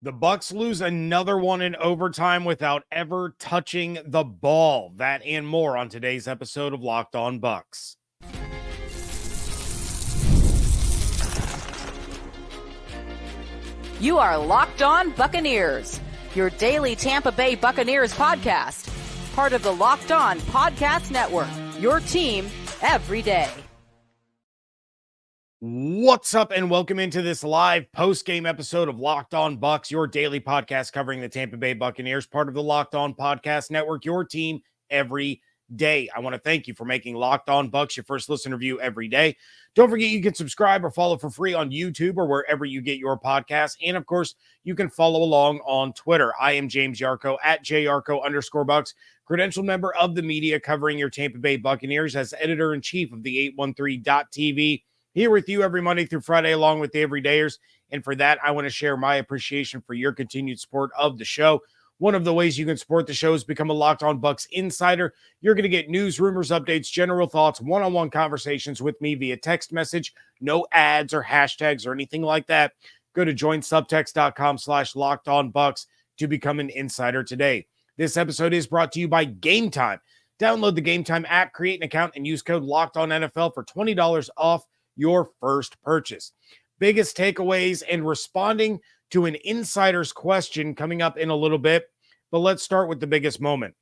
The Bucs lose another one in overtime without ever touching the ball. That and more on today's episode of Locked On Bucs. You are Locked On Buccaneers, your daily Tampa Bay Buccaneers podcast. Part of the Locked On Podcast Network, your team every day. What's up, and welcome into this live post-game episode of Locked On Bucs, your daily podcast covering the Tampa Bay Buccaneers, part of the Locked On Podcast Network, your team every day. I want to thank you for making Locked On Bucs your first listen review every day. Don't forget you can subscribe or follow for free on YouTube or wherever you get your podcasts. And of course, you can follow along on Twitter. I am James Yarcho at JYarcho_Bucs, credentialed member of the media covering your Tampa Bay Buccaneers as editor-in-chief of the 813.TV. Here with you every Monday through Friday, along with the everydayers. And for that, I want to share my appreciation for your continued support of the show. One of the ways you can support the show is become a Locked On Bucs insider. You're going to get news, rumors, updates, general thoughts, one-on-one conversations with me via text message. No ads or hashtags or anything like that. Go to joinsubtext.com/LockedOnBucs to become an insider today. This episode is brought to you by Game Time. Download the Game Time app, create an account, and use code LOCKEDONNFL for $20 off your first purchase. Biggest takeaways and responding to an insider's question coming up in a little bit, but let's start with the biggest moment.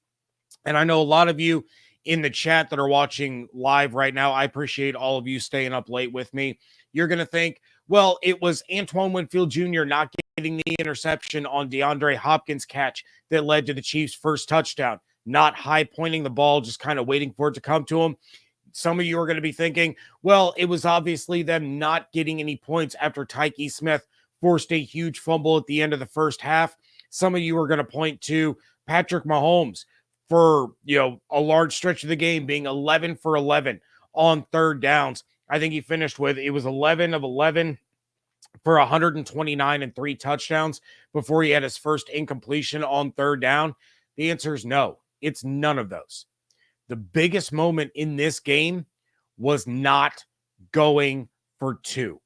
And I know a lot of you in the chat that are watching live right now, I appreciate all of you staying up late with me. You're going to think, well, it was Antoine Winfield Jr. not getting the interception on DeAndre Hopkins' catch that led to the Chiefs' first touchdown, not high pointing the ball, just kind of waiting for it to come to him. Some of you are going to be thinking, well, it was obviously them not getting any points after Tyke Smith forced a huge fumble at the end of the first half. Some of you are going to point to Patrick Mahomes for, a large stretch of the game being 11 for 11 on third downs. I think he finished with, it was 11 of 11 for 129 and 3 touchdowns before he had his first incompletion on third down. The answer is no. It's none of those. The biggest moment in this game was not going for 2.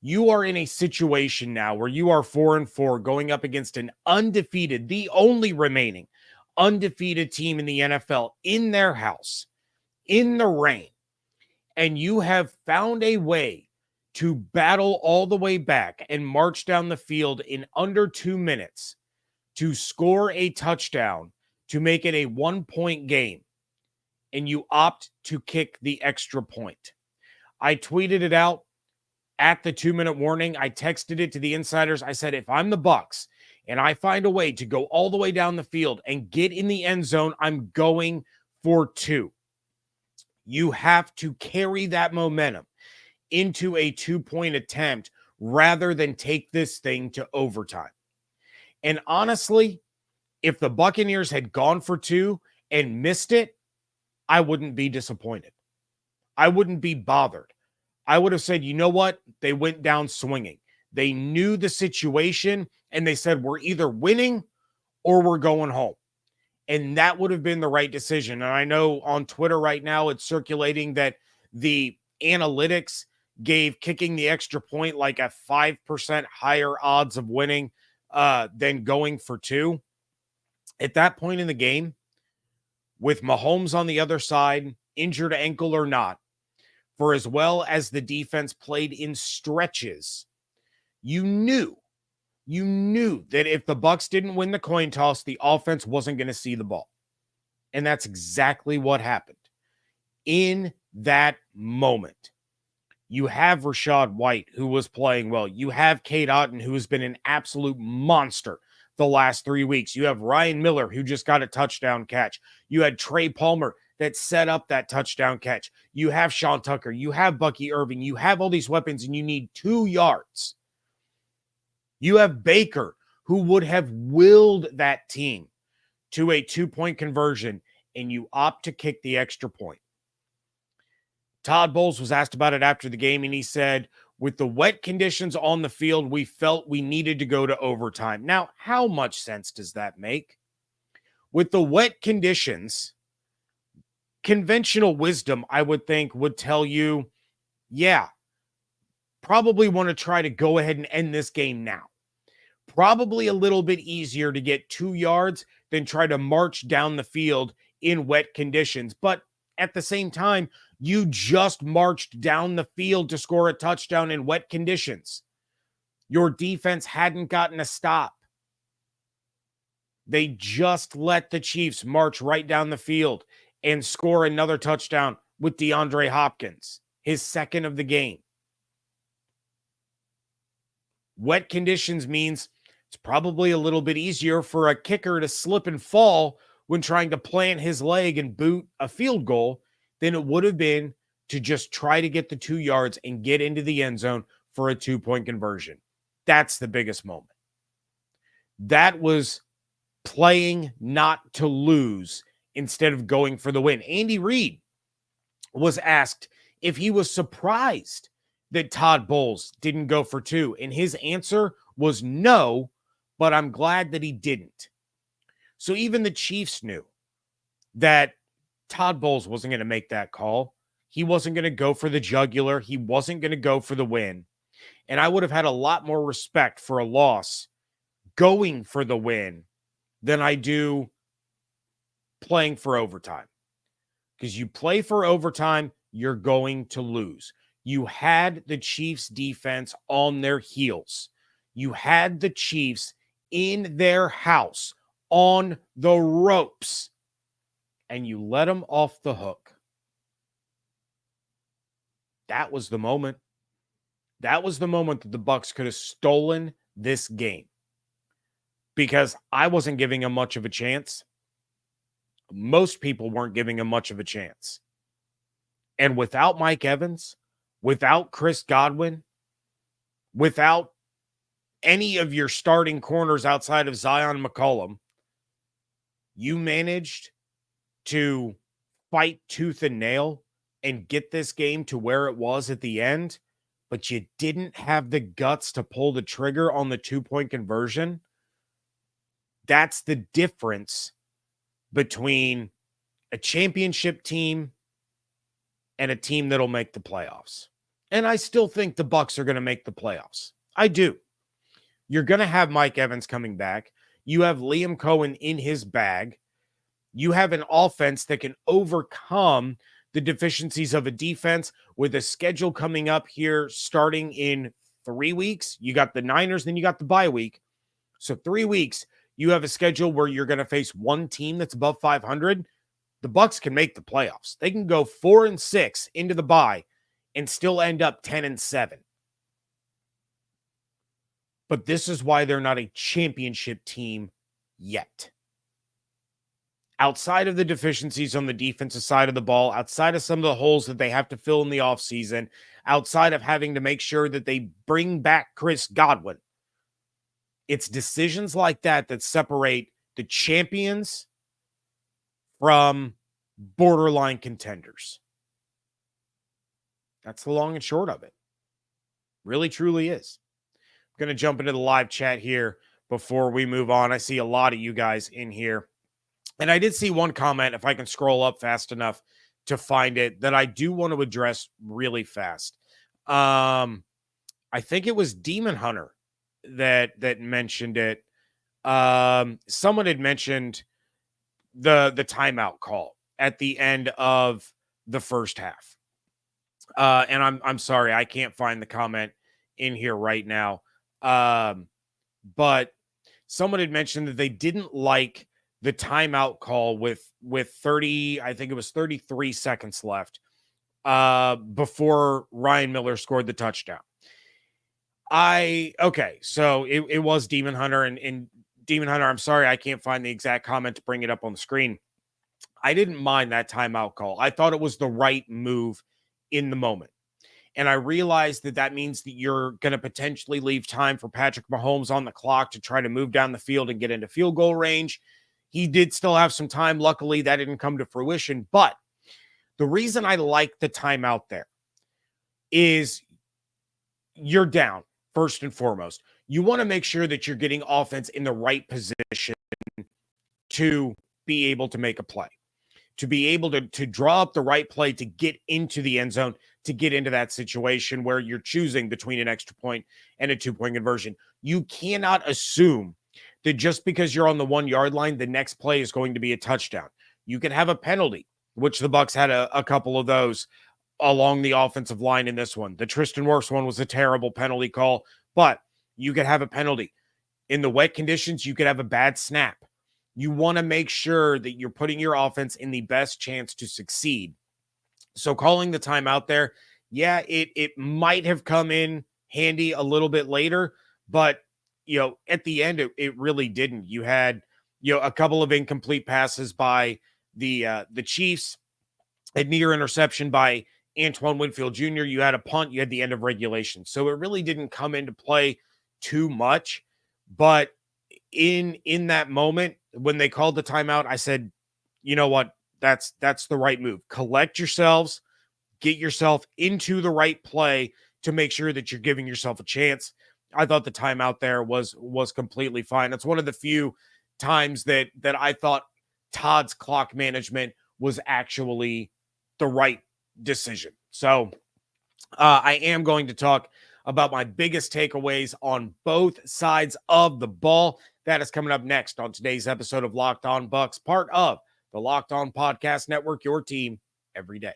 You are in a situation now where you are 4-4 going up against an undefeated, the only remaining undefeated team in the NFL in their house, in the rain, and you have found a way to battle all the way back and march down the field in under 2 minutes to score a touchdown to make it a 1-point game. And you opt to kick the extra point. I tweeted it out at the 2-minute warning. I texted it to the insiders. I said, if I'm the Bucs and I find a way to go all the way down the field and get in the end zone, I'm going for 2. You have to carry that momentum into a 2-point attempt rather than take this thing to overtime. And honestly, if the Buccaneers had gone for 2 and missed it, I wouldn't be disappointed. I wouldn't be bothered. I would have said, you know what? They went down swinging. They knew the situation, and they said, we're either winning or we're going home. And that would have been the right decision. And I know on Twitter right now, it's circulating that the analytics gave kicking the extra point like a 5% higher odds of winning than going for 2. At that point in the game, with Mahomes on the other side, injured ankle or not, for as well as the defense played in stretches, you knew that if the Bucs didn't win the coin toss, the offense wasn't going to see the ball. And that's exactly what happened. In that moment, you have Rachaad White, who was playing well. You have Cade Otton, who has been an absolute monster the last 3 weeks. You have Ryan Miller, who just got a touchdown catch. You had Trey Palmer that set up that touchdown catch. You have Sean Tucker. You have Bucky Irving. You have all these weapons, and you need 2 yards. You have Baker, who would have willed that team to a 2-point conversion, and you opt to kick the extra point. Todd Bowles was asked about it after the game, and he said, with the wet conditions on the field, we felt we needed to go to overtime. Now, how much sense does that make? With the wet conditions, conventional wisdom, I would think, would tell you, yeah, probably want to try to go ahead and end this game now. Probably a little bit easier to get 2 yards than try to march down the field in wet conditions. But at the same time, you just marched down the field to score a touchdown in wet conditions. Your defense hadn't gotten a stop. They just let the Chiefs march right down the field and score another touchdown with DeAndre Hopkins, his second of the game. Wet conditions means it's probably a little bit easier for a kicker to slip and fall when trying to plant his leg and boot a field goal than it would have been to just try to get the 2 yards and get into the end zone for a 2-point conversion. That's the biggest moment. That was playing not to lose instead of going for the win. Andy Reid was asked if he was surprised that Todd Bowles didn't go for 2, and his answer was no, but I'm glad that he didn't. So even the Chiefs knew that Todd Bowles wasn't going to make that call. He wasn't going to go for the jugular. He wasn't going to go for the win. And I would have had a lot more respect for a loss going for the win than I do playing for overtime. Because you play for overtime, you're going to lose. You had the Chiefs defense on their heels. You had the Chiefs in their house on the ropes, and you let them off the hook. That was the moment. That was the moment that the Bucs could have stolen this game, because I wasn't giving them much of a chance. Most people weren't giving him much of a chance. And without Mike Evans, without Chris Godwin, without any of your starting corners outside of Zion McCollum, you managed to fight tooth and nail and get this game to where it was at the end, but you didn't have the guts to pull the trigger on the 2-point conversion. That's the difference between a championship team and a team that'll make the playoffs. And I still think the Bucs are going to make the playoffs. I do. You're going to have Mike Evans coming back. You have Liam Coen in his bag. You have an offense that can overcome the deficiencies of a defense with a schedule coming up here starting in 3 weeks. You got the Niners, then you got the bye week. So 3 weeks, you have a schedule where you're going to face one team that's above 500. The Bucs can make the playoffs. They can go 4-6 into the bye and still end up 10-7. But this is why they're not a championship team yet. Outside of the deficiencies on the defensive side of the ball, outside of some of the holes that they have to fill in the offseason, outside of having to make sure that they bring back Chris Godwin, it's decisions like that that separate the champions from borderline contenders. That's the long and short of it. Really, truly is. I'm going to jump into the live chat here before we move on. I see a lot of you guys in here. And I did see one comment, if I can scroll up fast enough to find it, that I do want to address really fast. I think it was Demon Hunter that mentioned it. Someone had mentioned the timeout call at the end of the first half. And I'm sorry, I can't find the comment in here right now. But someone had mentioned that they didn't like the timeout call with 30, I think it was 33 seconds left before Ryan Miller scored the touchdown. So it was Demon Hunter, and Demon Hunter, I'm sorry, I can't find the exact comment to bring it up on the screen. I didn't mind that timeout call. I thought it was the right move in the moment. And I realized that means that you're going to potentially leave time for Patrick Mahomes on the clock to try to move down the field and get into field goal range. He did still have some time. Luckily, that didn't come to fruition. But the reason I like the timeout there is you're down, first and foremost. You want to make sure that you're getting offense in the right position to be able to make a play. to be able to draw up the right play to get into the end zone, to get into that situation where you're choosing between an extra point and a 2-point conversion. You cannot assume that just because you're on the 1 yard line, the next play is going to be a touchdown. You can have a penalty, which the Bucs had a couple of those along the offensive line in this one. The Tristan Wirfs one was a terrible penalty call, but you could have a penalty. In the wet conditions, you could have a bad snap. You want to make sure that you're putting your offense in the best chance to succeed. So calling the timeout there, yeah, it might have come in handy a little bit later, but at the end, it really didn't. You had, a couple of incomplete passes by the Chiefs, a near interception by Antoine Winfield Jr. You had a punt, you had the end of regulation. So it really didn't come into play too much. But in that moment, when they called the timeout, I said, you know what? That's the right move. Collect yourselves, get yourself into the right play to make sure that you're giving yourself a chance. I thought the timeout there was completely fine. It's one of the few times that I thought Todd's clock management was actually the right decision. So I am going to talk about my biggest takeaways on both sides of the ball. That is coming up next on today's episode of Locked On Bucs, part of the Locked On Podcast Network, your team every day.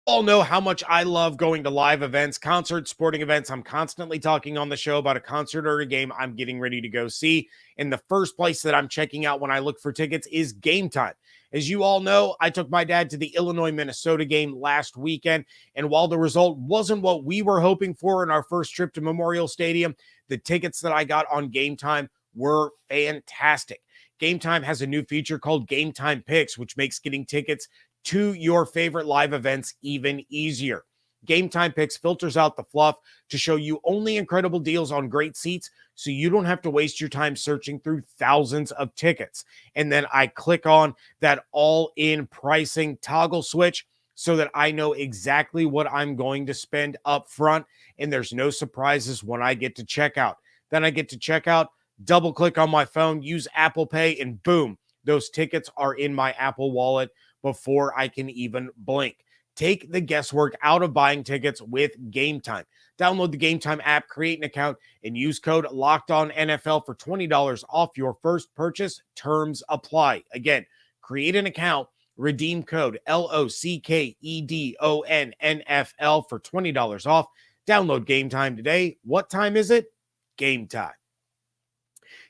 All know how much I love going to live events, concerts, sporting events. I'm constantly talking on the show about a concert or a game I'm getting ready to go see. And the first place that I'm checking out when I look for tickets is Game Time. As you all know, I took my dad to the Illinois-Minnesota game last weekend. And while the result wasn't what we were hoping for in our first trip to Memorial Stadium, the tickets that I got on Game Time were fantastic. Game Time has a new feature called Game Time Picks, which makes getting tickets to your favorite live events even easier. Game Time Picks filters out the fluff to show you only incredible deals on great seats, so you don't have to waste your time searching through thousands of tickets. And then I click on that all-in pricing toggle switch so that I know exactly what I'm going to spend up front, and there's no surprises when I get to checkout. Then I get to checkout, double click on my phone, use Apple Pay, and boom, those tickets are in my Apple Wallet before I can even blink. Take the guesswork out of buying tickets with Game Time. Download the Game Time app, create an account, and use code LOCKEDONNFL for $20 off your first purchase. Terms apply. Again, create an account, redeem code LOCKEDONNFL for $20 off. Download Game Time today. What time is it? Game time.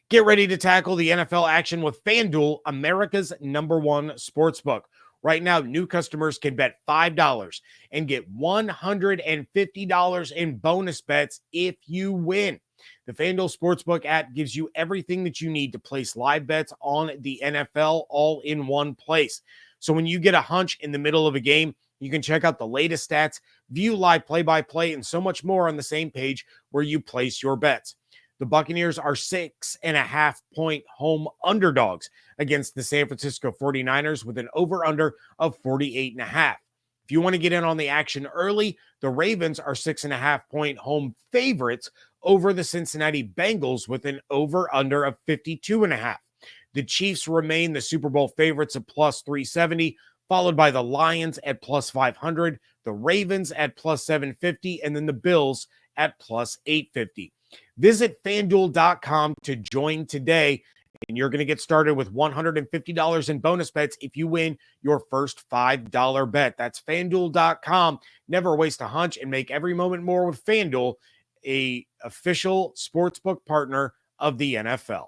Get ready to tackle the NFL action with FanDuel, America's #1 sportsbook. Right now, new customers can bet $5 and get $150 in bonus bets if you win. The FanDuel Sportsbook app gives you everything that you need to place live bets on the NFL all in one place. So when you get a hunch in the middle of a game, you can check out the latest stats, view live play-by-play, and so much more on the same page where you place your bets. The Buccaneers are 6.5-point home underdogs against the San Francisco 49ers with an over-under of 48.5. If you want to get in on the action early, the Ravens are 6.5-point home favorites over the Cincinnati Bengals with an over-under of 52.5. The Chiefs remain the Super Bowl favorites at plus 370, followed by the Lions at plus 500, the Ravens at plus 750, and then the Bills at plus 850. Visit FanDuel.com to join today, and you're going to get started with $150 in bonus bets if you win your first $5 bet. That's FanDuel.com. Never waste a hunch and make every moment more with FanDuel, an official sportsbook partner of the NFL.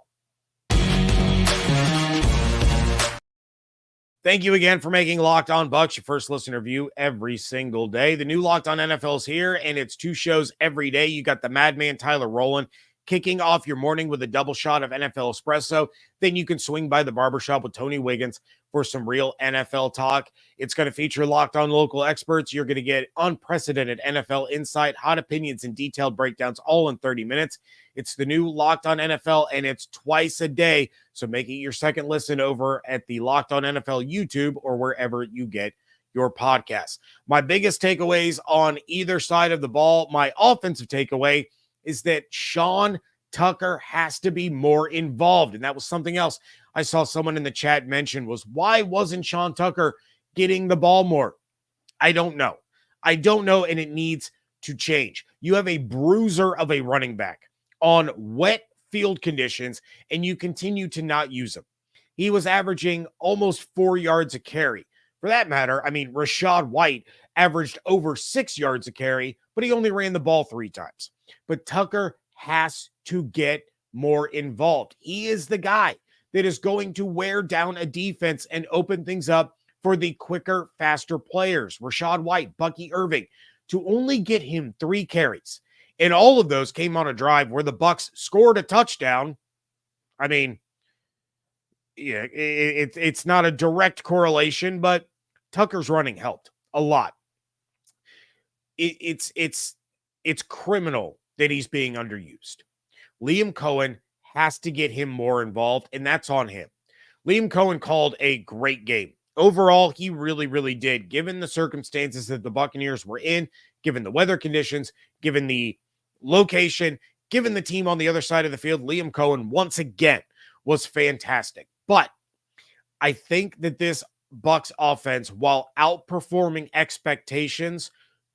Thank you again for making Locked On Bucs your first listener view every single day. The new Locked On NFL is here, and it's 2 shows every day. You got the madman Tyler Rowland kicking off your morning with a double shot of NFL espresso. Then you can swing by the barbershop with Tony Wiggins for some real NFL talk. It's going to feature Locked On local experts. You're going to get unprecedented NFL insight, hot opinions, and detailed breakdowns all in 30 minutes. It's the new Locked On NFL, and it's twice a day. So make it your second listen over at the Locked On NFL YouTube or wherever you get your podcasts. My biggest takeaways on either side of the ball, my offensive takeaway is that Sean Tucker has to be more involved. And that was something else I saw someone in the chat mention was, why wasn't Sean Tucker getting the ball more? I don't know. And it needs to change. You have a bruiser of a running back on wet field conditions, and you continue to not use him. He was averaging almost 4 yards a carry. For that matter, Rachaad White averaged over 6 yards a carry, but he only ran the ball 3 times. But Tucker has to get more involved. He is the guy that is going to wear down a defense and open things up for the quicker, faster players. Rachaad White, Bucky Irving, to only get him 3 carries. And all of those came on a drive where the Bucs scored a touchdown. It's not a direct correlation, but Tucker's running helped a lot. It's criminal that he's being underused. Liam Coen has to get him more involved, and that's on him. Liam Coen called a great game. Overall, he really, really did, given the circumstances that the Buccaneers were in, given the weather conditions, given the location, given the team on the other side of the field. Liam Coen, once again, was fantastic. But I think that this Bucs offense, while outperforming expectations,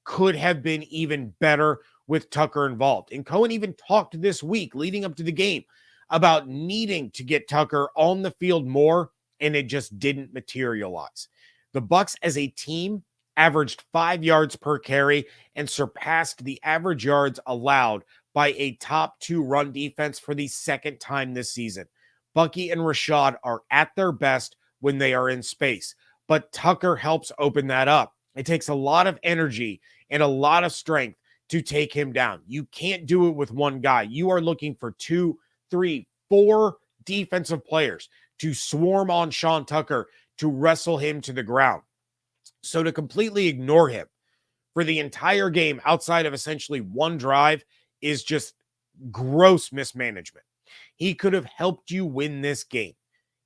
could have been even better with Tucker involved. And Coen even talked this week leading up to the game about needing to get Tucker on the field more, and it just didn't materialize. The Bucs as a team averaged 5 yards per carry and surpassed the average yards allowed by a top 2 run defense for the second time this season. Bucky and Rachaad are at their best when they are in space, but Tucker helps open that up. It takes a lot of energy and a lot of strength to take him down. You can't do it with one guy. You are looking for 2, 3, 4 defensive players to swarm on Sean Tucker to wrestle him to the ground. So to completely ignore him for the entire game outside of essentially one drive is just gross mismanagement. He could have helped you win this game.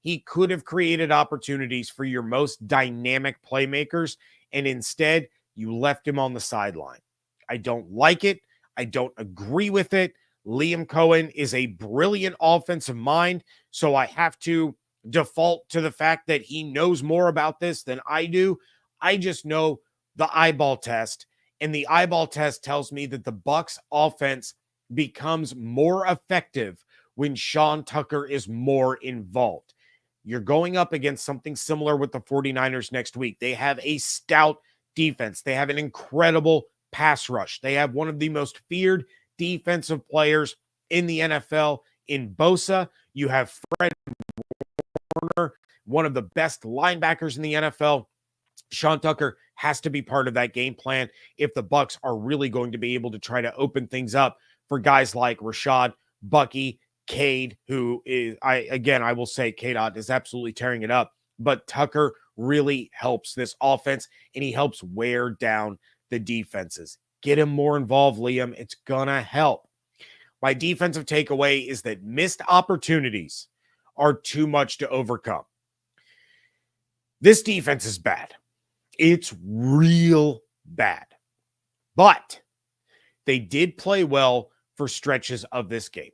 He could have created opportunities for your most dynamic playmakers, and instead you left him on the sideline. I don't like it. I don't agree with it. Liam Coen is a brilliant offensive mind, so I have to default to the fact that he knows more about this than I do. I just know the eyeball test, and the eyeball test tells me that the Bucs offense becomes more effective when Sean Tucker is more involved. You're going up against something similar with the 49ers next week. They have a stout defense. They have an incredible pass rush. They have one of the most feared defensive players in the NFL in Bosa. You have Fred Warner, one of the best linebackers in the NFL. Sean Tucker has to be part of that game plan if the Bucs are really going to be able to try to open things up for guys like Rachaad, Bucky, Cade, who is, I will say K-Dot is absolutely tearing it up, but Tucker really helps this offense, and he helps wear down the defenses. Get him more involved, Liam. It's gonna help. My defensive takeaway is that missed opportunities are too much to overcome. This defense is bad. It's real bad. But they did play well for stretches of this game.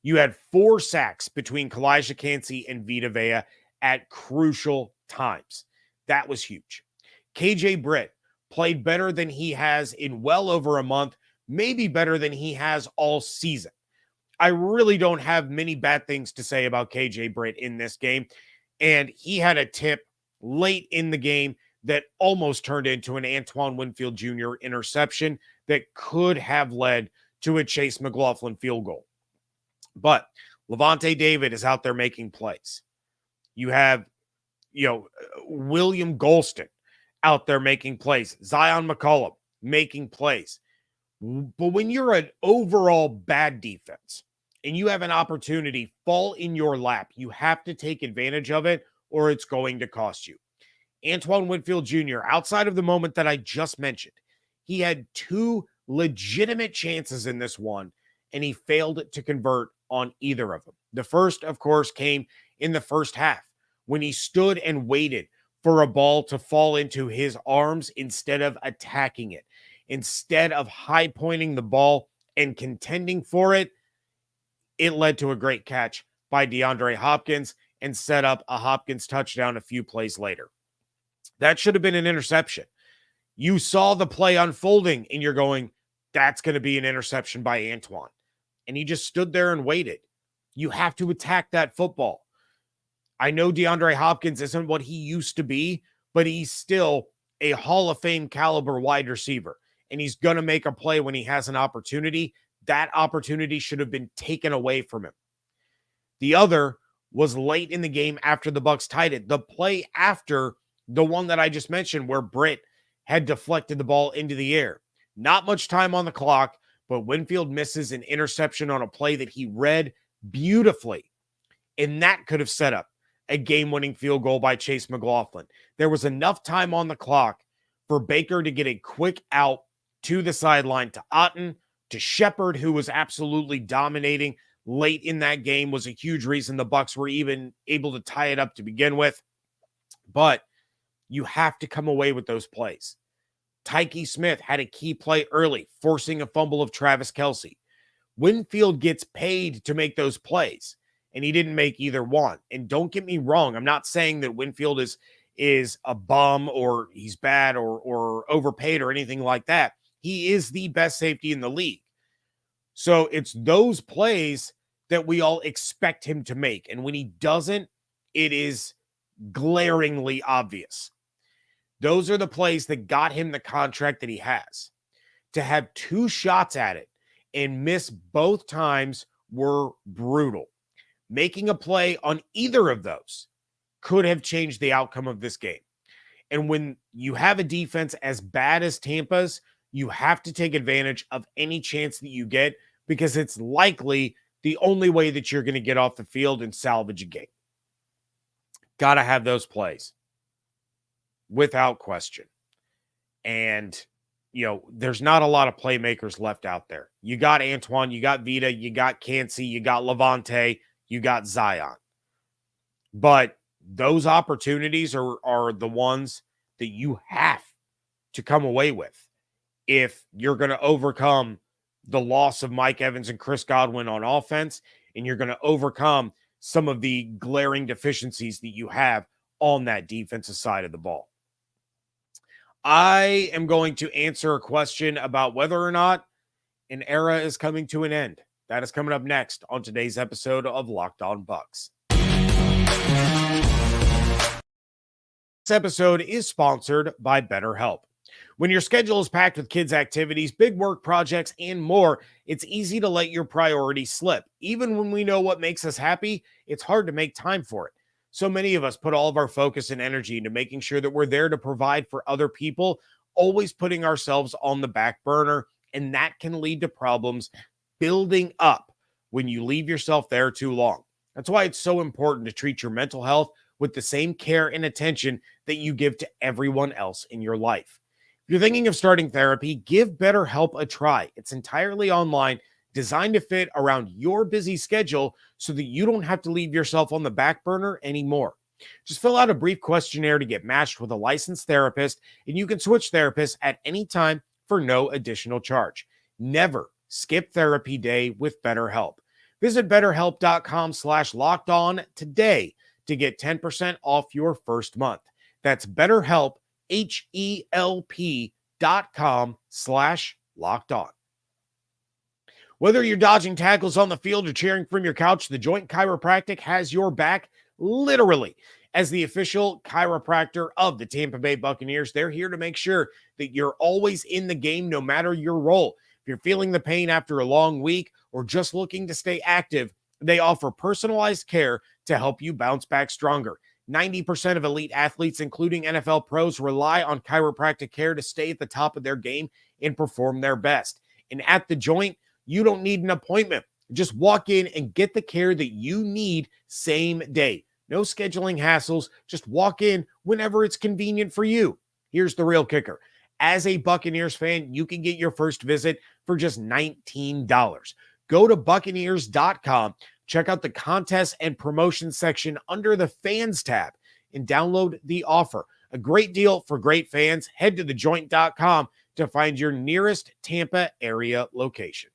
You had 4 sacks between Kalijah Kancey and Vita Vea at crucial times. That was huge. KJ Britt played better than he has in well over a month, maybe better than he has all season. I really don't have many bad things to say about KJ Britt in this game. And he had a tip late in the game that almost turned into an Antoine Winfield Jr. interception that could have led to a Chase McLaughlin field goal. But Levante David is out there making plays. You have, William Golston out there making plays. Zion McCollum making plays. But when you're an overall bad defense and you have an opportunity fall in your lap, you have to take advantage of it or it's going to cost you. Antoine Winfield Jr., outside of the moment that I just mentioned, he had 2 legitimate chances in this one, and he failed to convert on either of them. The first, of course, came in the first half when he stood and waited for a ball to fall into his arms instead of attacking it. Instead of high pointing the ball and contending for it, it led to a great catch by DeAndre Hopkins and set up a Hopkins touchdown a few plays later. That should have been an interception. You saw the play unfolding and you're going, that's going to be an interception by Antoine. And he just stood there and waited. You have to attack that football. I know DeAndre Hopkins isn't what he used to be, but he's still a Hall of Fame caliber wide receiver. And he's going to make a play when he has an opportunity. That opportunity should have been taken away from him. The other was late in the game after the Bucs tied it. The play after the one that I just mentioned where Britt had deflected the ball into the air. Not much time on the clock, but Winfield misses an interception on a play that he read beautifully. And that could have set up a game-winning field goal by Chase McLaughlin. There was enough time on the clock for Baker to get a quick out to the sideline to Otten, to Shepard, who was absolutely dominating late in that game, was a huge reason the Bucs were even able to tie it up to begin with. But you have to come away with those plays. Tyke Smith had a key play early, forcing a fumble of Travis Kelce. Winfield gets paid to make those plays, and he didn't make either one. And don't get me wrong, I'm not saying that Winfield is a bum or he's bad or overpaid or anything like that. He is the best safety in the league. So it's those plays that we all expect him to make. And when he doesn't, it is glaringly obvious. Those are the plays that got him the contract that he has. To have two shots at it and miss both times were brutal. Making a play on either of those could have changed the outcome of this game. And when you have a defense as bad as Tampa's, you have to take advantage of any chance that you get, because it's likely the only way that you're going to get off the field and salvage a game. Got to have those plays without question. And, there's not a lot of playmakers left out there. You got Antoine, you got Vita, you got Cansey, you got Levante, you got Zion. But those opportunities are the ones that you have to come away with if you're going to overcome the loss of Mike Evans and Chris Godwin on offense, and you're going to overcome some of the glaring deficiencies that you have on that defensive side of the ball. I am going to answer a question about whether or not an era is coming to an end. That is coming up next on today's episode of Locked On Bucs. This episode is sponsored by BetterHelp. When your schedule is packed with kids' activities, big work projects, and more, it's easy to let your priorities slip. Even when we know what makes us happy, it's hard to make time for it. So many of us put all of our focus and energy into making sure that we're there to provide for other people, always putting ourselves on the back burner, and that can lead to problems building up when you leave yourself there too long. That's why it's so important to treat your mental health with the same care and attention that you give to everyone else in your life. If you're thinking of starting therapy, give BetterHelp a try. It's entirely online, designed to fit around your busy schedule so that you don't have to leave yourself on the back burner anymore. Just fill out a brief questionnaire to get matched with a licensed therapist, and you can switch therapists at any time for no additional charge. Never skip therapy day with BetterHelp. Visit BetterHelp.com/lockedon today to get 10% off your first month. That's BetterHelp, HELP.com/lockedon. Whether you're dodging tackles on the field or cheering from your couch, the Joint Chiropractic has your back, literally. As the official chiropractor of the Tampa Bay Buccaneers, they're here to make sure that you're always in the game no matter your role. If you're feeling the pain after a long week or just looking to stay active, they offer personalized care to help you bounce back stronger. 90% of elite athletes, including NFL pros, rely on chiropractic care to stay at the top of their game and perform their best. And at the Joint, you don't need an appointment. Just walk in and get the care that you need same day. No scheduling hassles. Just walk in whenever it's convenient for you. Here's the real kicker. As a Buccaneers fan, you can get your first visit for just $19. Go to Buccaneers.com, check out the contest and promotion section under the fans tab, and download the offer. A great deal for great fans. Head to thejoint.com to find your nearest Tampa area location.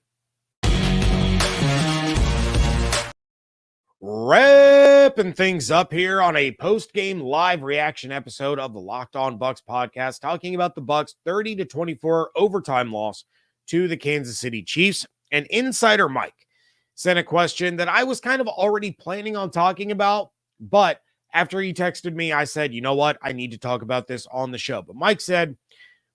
Wrapping things up here on a post-game live reaction episode of the Locked On Bucs podcast, talking about the Bucs' 30-24 overtime loss to the Kansas City Chiefs. And Insider Mike sent a question that I was kind of already planning on talking about, but after he texted me, I said, you know what? I need to talk about this on the show. But Mike said,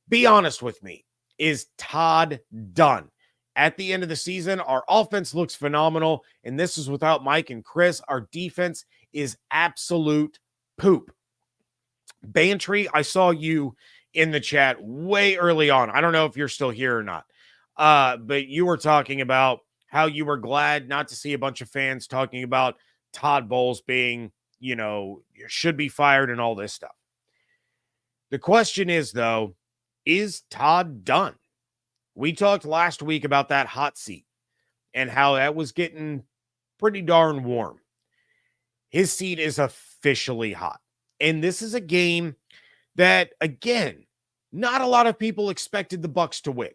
be honest with me. Is Todd done? At the end of the season, our offense looks phenomenal, and this is without Mike and Chris. Our defense is absolute poop. Bantry, I saw you in the chat way early on. I don't know if you're still here or not, but you were talking about how you were glad not to see a bunch of fans talking about Todd Bowles being, should be fired and all this stuff. The question is, though, is Todd done? We talked last week about that hot seat and how that was getting pretty darn warm. His seat is officially hot. And this is a game that, again, not a lot of people expected the Bucs to win.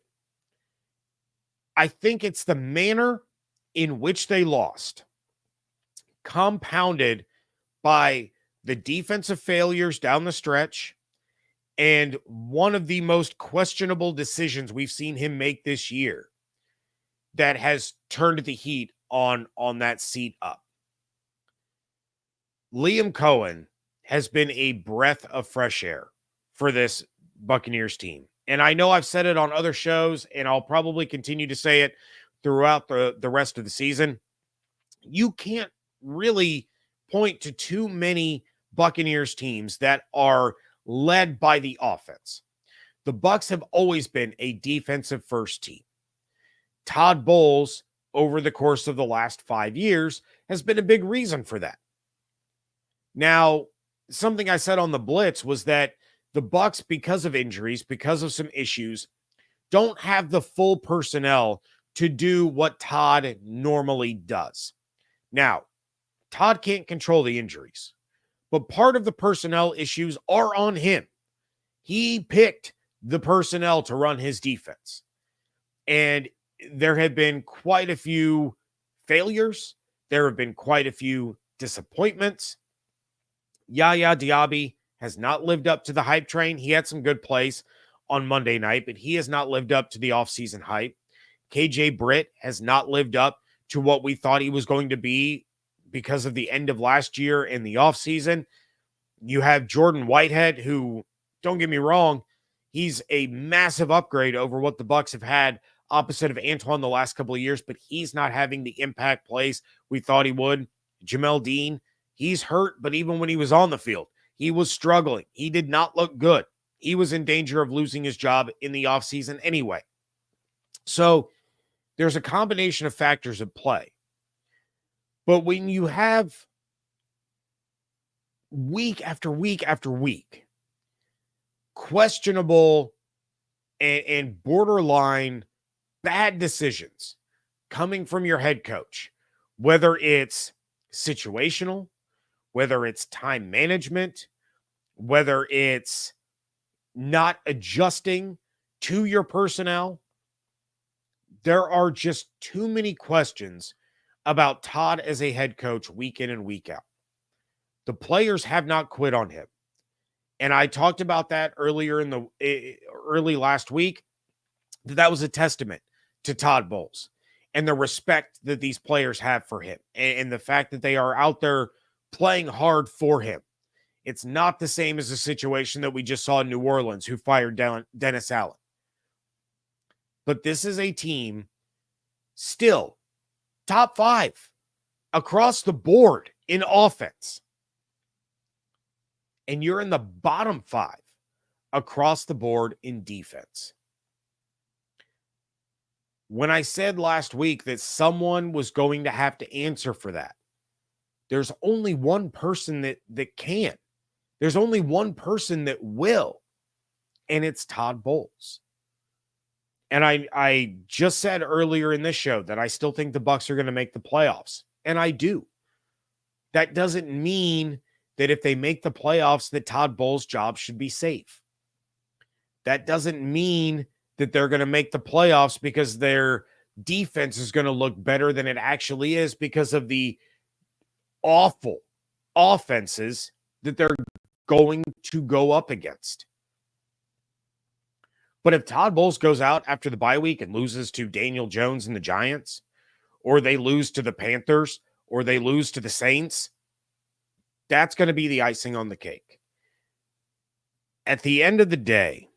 I think it's the manner in which they lost, compounded by the defensive failures down the stretch, and one of the most questionable decisions we've seen him make this year that has turned the heat on that seat up. Liam Coen has been a breath of fresh air for this Buccaneers team. And I know I've said it on other shows, and I'll probably continue to say it throughout the rest of the season. You can't really point to too many Buccaneers teams that are led by the offense. The Bucs have always been a defensive first team. Todd Bowles, over the course of the last 5 years, has been a big reason for that. Now, something I said on the Blitz was that the Bucs, because of injuries, because of some issues, don't have the full personnel to do what Todd normally does. Now, Todd can't control the injuries, but part of the personnel issues are on him. He picked the personnel to run his defense. And there have been quite a few failures. There have been quite a few disappointments. Yaya Diaby has not lived up to the hype train. He had some good plays on Monday night, but he has not lived up to the offseason hype. KJ Britt has not lived up to what we thought he was going to be because of the end of last year in the offseason. You have Jordan Whitehead, who, don't get me wrong, he's a massive upgrade over what the Bucs have had opposite of Antoine the last couple of years, but he's not having the impact plays we thought he would. Jamel Dean, he's hurt, but even when he was on the field, he was struggling. He did not look good. He was in danger of losing his job in the offseason anyway. So there's a combination of factors at play. But when you have week after week after week, questionable and borderline bad decisions coming from your head coach, whether it's situational, whether it's time management, whether it's not adjusting to your personnel, there are just too many questions about Todd as a head coach week in and week out. The players have not quit on him. And I talked about that earlier early last week, that was a testament to Todd Bowles and the respect that these players have for him and the fact that they are out there playing hard for him. It's not the same as the situation that we just saw in New Orleans, who fired down Dennis Allen. But this is a team still top 5 across the board in offense. And you're in the bottom 5 across the board in defense. When I said last week that someone was going to have to answer for that, there's only one person that can. There's only one person that will, and it's Todd Bowles. And I just said earlier in this show that I still think the Bucs are going to make the playoffs, and I do. That doesn't mean that if they make the playoffs that Todd Bowles' job should be safe. That doesn't mean that they're going to make the playoffs because their defense is going to look better than it actually is because of the awful offenses that they're going to go up against. But if Todd Bowles goes out after the bye week and loses to Daniel Jones and the Giants, or they lose to the Panthers, or they lose to the Saints, that's going to be the icing on the cake. At the end of the day,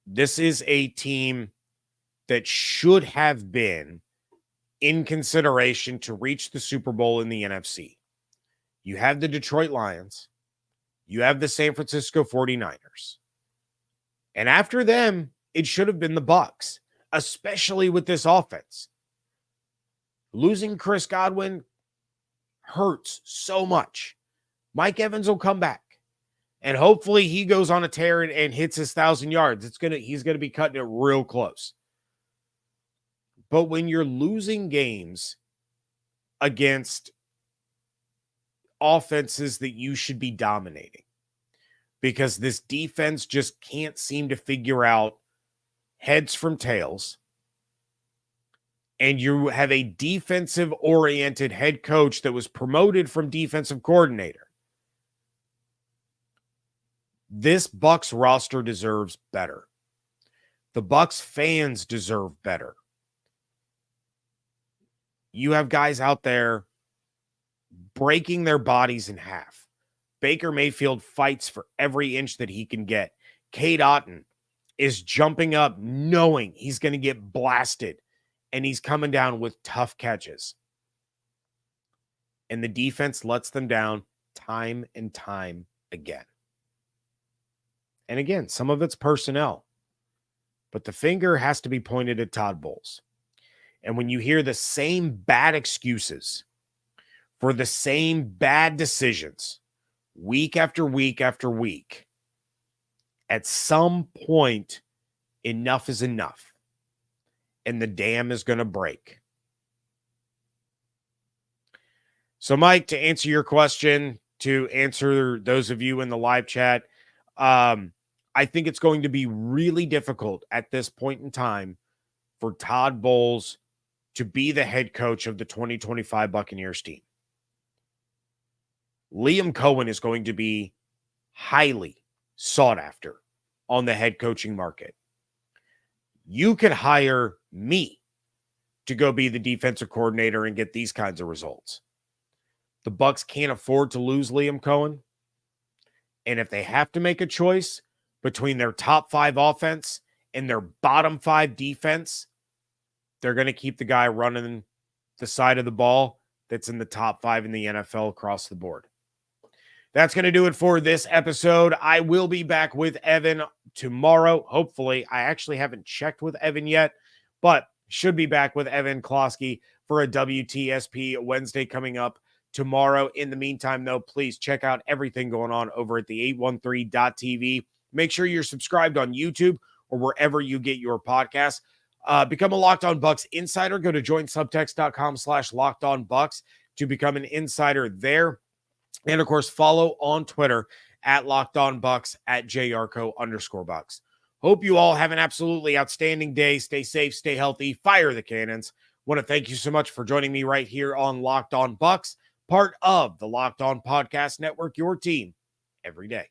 this is a team that should have been in consideration to reach the Super Bowl in the NFC. You have the Detroit Lions. You have the San Francisco 49ers. And after them, it should have been the Bucs, especially with this offense. Losing Chris Godwin hurts so much. Mike Evans will come back. And hopefully he goes on a tear and hits his 1,000 yards. He's going to be cutting it real close. But when you're losing games against offenses that you should be dominating, because this defense just can't seem to figure out heads from tails, and you have a defensive-oriented head coach that was promoted from defensive coordinator, this Bucs roster deserves better. The Bucs fans deserve better. You have guys out there breaking their bodies in half. Baker Mayfield fights for every inch that he can get. Cade Otton is jumping up knowing he's going to get blasted, and he's coming down with tough catches. And the defense lets them down time and time again. And again, some of it's personnel, but the finger has to be pointed at Todd Bowles. And when you hear the same bad excuses for the same bad decisions week after week after week, at some point, enough is enough. And the dam is going to break. So, Mike, to answer your question, to answer those of you in the live chat, I think it's going to be really difficult at this point in time for Todd Bowles to be the head coach of the 2025 Buccaneers team. Liam Coen is going to be highly sought after on the head coaching market. You could hire me to go be the defensive coordinator and get these kinds of results. The Bucs can't afford to lose Liam Coen. And if they have to make a choice between their top 5 offense and their bottom 5 defense, they're going to keep the guy running the side of the ball that's in the top 5 in the NFL across the board. That's going to do it for this episode. I will be back with Evan tomorrow. Hopefully, I actually haven't checked with Evan yet, but should be back with Evan Klosky for a WTSP Wednesday coming up tomorrow. In the meantime, though, please check out everything going on over at the 813.tv. Make sure you're subscribed on YouTube or wherever you get your podcasts. Become a Locked On Bucs insider. Go to joinsubtext.com/LockedOnBucs to become an insider there. And, of course, follow on Twitter at LockedOnBucs, at @JYarcho_Bucs. Hope you all have an absolutely outstanding day. Stay safe, stay healthy, fire the cannons. Want to thank you so much for joining me right here on Locked On Bucs, part of the Locked On Podcast Network, your team every day.